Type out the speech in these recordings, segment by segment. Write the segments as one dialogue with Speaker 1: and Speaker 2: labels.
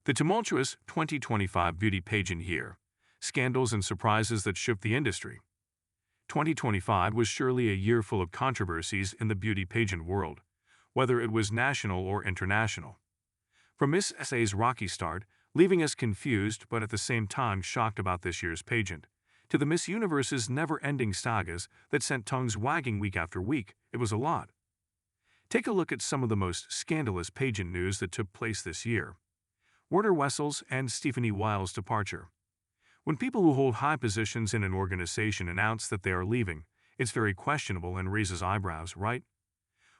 Speaker 1: The tumultuous 2025 beauty pageant here. Scandals and surprises that shook the industry. 2025 was surely a year full of controversies in the beauty pageant world, whether it was national or international. From Miss SA's rocky start, leaving us confused but at the same time shocked about this year's pageant, to the Miss Universe's never-ending sagas that sent tongues wagging week after week, it was a lot. Take a look at some of the most scandalous pageant news that took place this year. Werner Wessels and Weil's departure. When people who hold high positions in an organization announce that they are leaving, it's very questionable and raises eyebrows, right?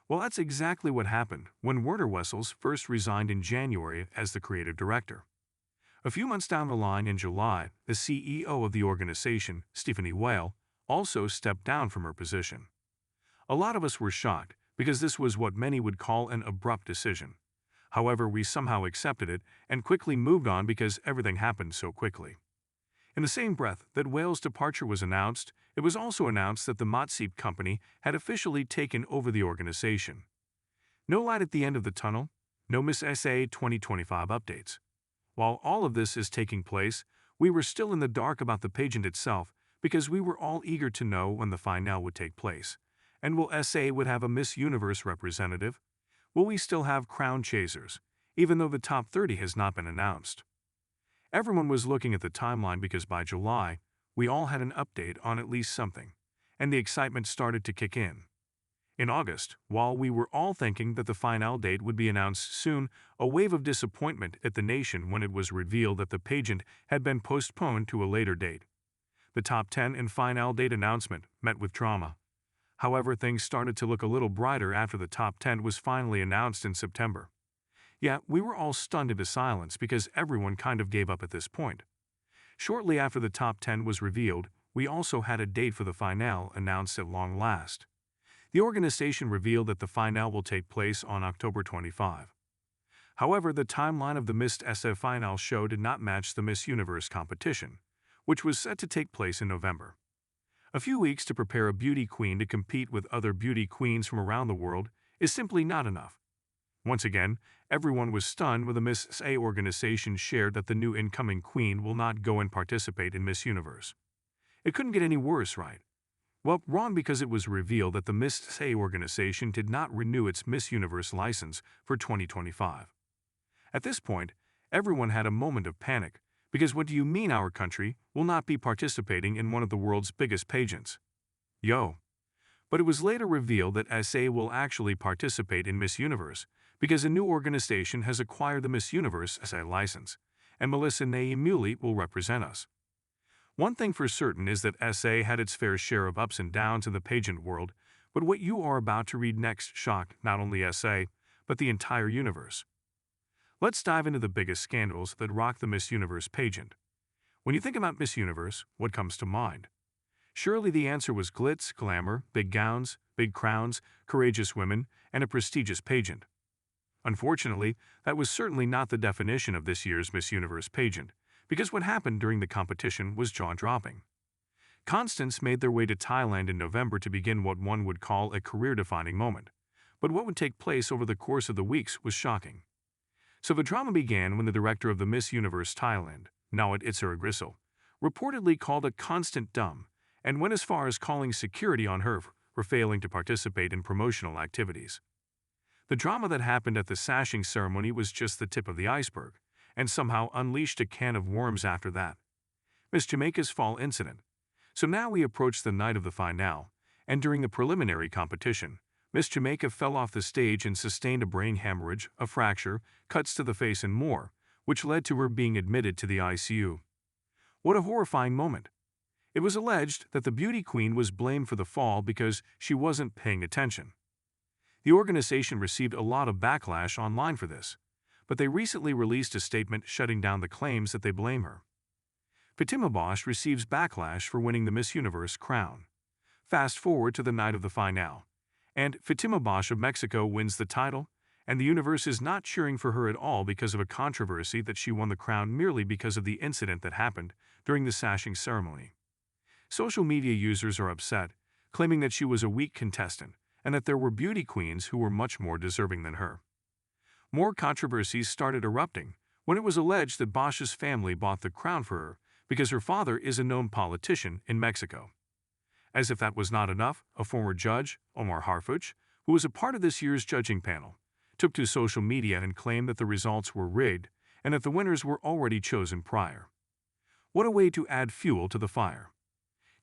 Speaker 1: Well, that's exactly what happened when Werner Wessels first resigned in January as the creative director. A few months down the line in July, the CEO of the organization, Weil, also stepped down from her position. A lot of us were shocked because this was what many would call an abrupt decision. However, we somehow accepted it and quickly moved on because everything happened so quickly. In the same breath that Weil's departure was announced, it was also announced that the Motseep company had officially taken over the organization. No light at the end of the tunnel, no Miss SA 2025 updates. While all of this is taking place, we were still in the dark about the pageant itself because we were all eager to know when the finale would take place. And will SA would have a Miss Universe representative? Will we still have crown chasers, even though the top 30 has not been announced? Everyone was looking at the timeline because by July, we all had an update on at least something, and the excitement started to kick in. In August, while we were all thinking that the final date would be announced soon, a wave of disappointment hit the nation when it was revealed that the pageant had been postponed to a later date. The top 10 and final date announcement met with drama. However, things started to look a little brighter after the top 10 was finally announced in September. Yet, we were all stunned into silence because everyone kind of gave up at this point. Shortly after the top 10 was revealed, we also had a date for the finale announced at long last. The organization revealed that the finale will take place on October 25. However, the timeline of the Miss SF finale show did not match the Miss Universe competition, which was set to take place in November. A few weeks to prepare a beauty queen to compete with other beauty queens from around the world is simply not enough. Once again, everyone was stunned when the Miss SA organization shared that the new incoming queen will not go and participate in Miss Universe. It couldn't get any worse, right? Well, wrong, because it was revealed that the Miss SA organization did not renew its Miss Universe license for 2025. At this point, everyone had a moment of panic, because what do you mean our country will not be participating in one of the world's biggest pageants? But it was later revealed that SA will actually participate in Miss Universe because a new organization has acquired the Miss Universe SA license, and Melissa Muley will represent us. One thing for certain is that SA had its fair share of ups and downs in the pageant world, but what you are about to read next shocked not only SA, but the entire universe. Let's dive into the biggest scandals that rocked the Miss Universe pageant. When you think about Miss Universe, what comes to mind? Surely the answer was glitz, glamour, big gowns, big crowns, courageous women, and a prestigious pageant. Unfortunately, that was certainly not the definition of this year's Miss Universe pageant, because what happened during the competition was jaw-dropping. Constants made their way to Thailand in November to begin what one would call a career-defining moment, but what would take place over the course of the weeks was shocking. So the drama began when the director of the Miss Universe Thailand, Nawat Itsaragrisel, reportedly called a Constant dumb and went as far as calling security on her for failing to participate in promotional activities. The drama that happened at the sashing ceremony was just the tip of the iceberg, and somehow unleashed a can of worms after that. Miss Jamaica's fall incident. So now we approach the night of the finale, and during the preliminary competition, Miss Jamaica fell off the stage and sustained a brain hemorrhage, a fracture, cuts to the face and more, which led to her being admitted to the ICU. What a horrifying moment. It was alleged that the beauty queen was blamed for the fall because she wasn't paying attention. The organization received a lot of backlash online for this, but they recently released a statement shutting down the claims that they blame her. Fatima Bosch receives backlash for winning the Miss Universe crown. Fast forward to the night of the finale, and Fatima Bosch of Mexico wins the title, and the universe is not cheering for her at all because of a controversy that she won the crown merely because of the incident that happened during the sashing ceremony. Social media users are upset, claiming that she was a weak contestant and that there were beauty queens who were much more deserving than her. More controversies started erupting when it was alleged that Bosch's family bought the crown for her because her father is a known politician in Mexico. As if that was not enough, a former judge, Omar Harfuch, who was a part of this year's judging panel, took to social media and claimed that the results were rigged and that the winners were already chosen prior. What a way to add fuel to the fire.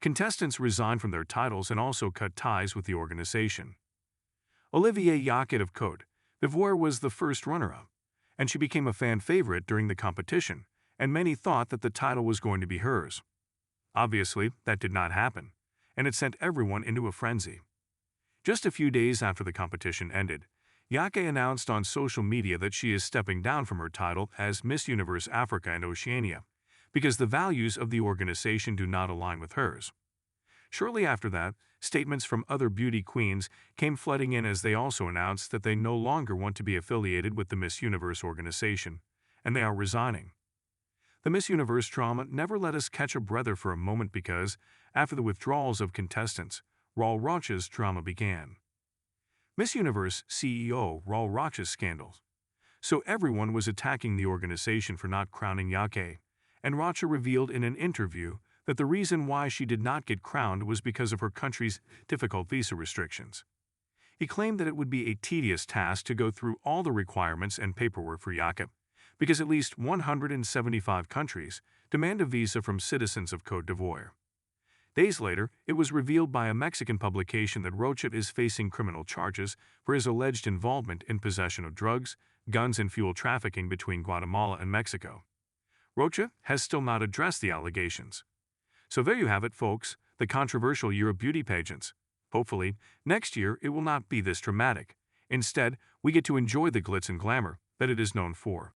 Speaker 1: Contestants resigned from their titles and also cut ties with the organization. Olivier Jacquet of Côte d'Ivoire was the first runner-up, and she became a fan favorite during the competition, and many thought that the title was going to be hers. Obviously, that did not happen, and it sent everyone into a frenzy. Just a few days after the competition ended, Jacquet announced on social media that she is stepping down from her title as Miss Universe Africa and Oceania because the values of the organization do not align with hers. Shortly after that, statements from other beauty queens came flooding in as they also announced that they no longer want to be affiliated with the Miss Universe organization, and they are resigning. The Miss Universe drama never let us catch a breather for a moment because, after the withdrawals of contestants, Raul Rocha's drama began. Miss Universe CEO Raul Rocha's scandals. So everyone was attacking the organization for not crowning Jacquet, and Rocha revealed in an interview that the reason why she did not get crowned was because of her country's difficult visa restrictions. He claimed that it would be a tedious task to go through all the requirements and paperwork for Jacquet, because at least 175 countries demand a visa from citizens of Côte d'Ivoire. Days later, it was revealed by a Mexican publication that Rocha is facing criminal charges for his alleged involvement in possession of drugs, guns, and fuel trafficking between Guatemala and Mexico. Rocha has still not addressed the allegations. So there you have it, folks, the controversial year of beauty pageants. Hopefully, next year it will not be this dramatic. Instead, we get to enjoy the glitz and glamour that it is known for.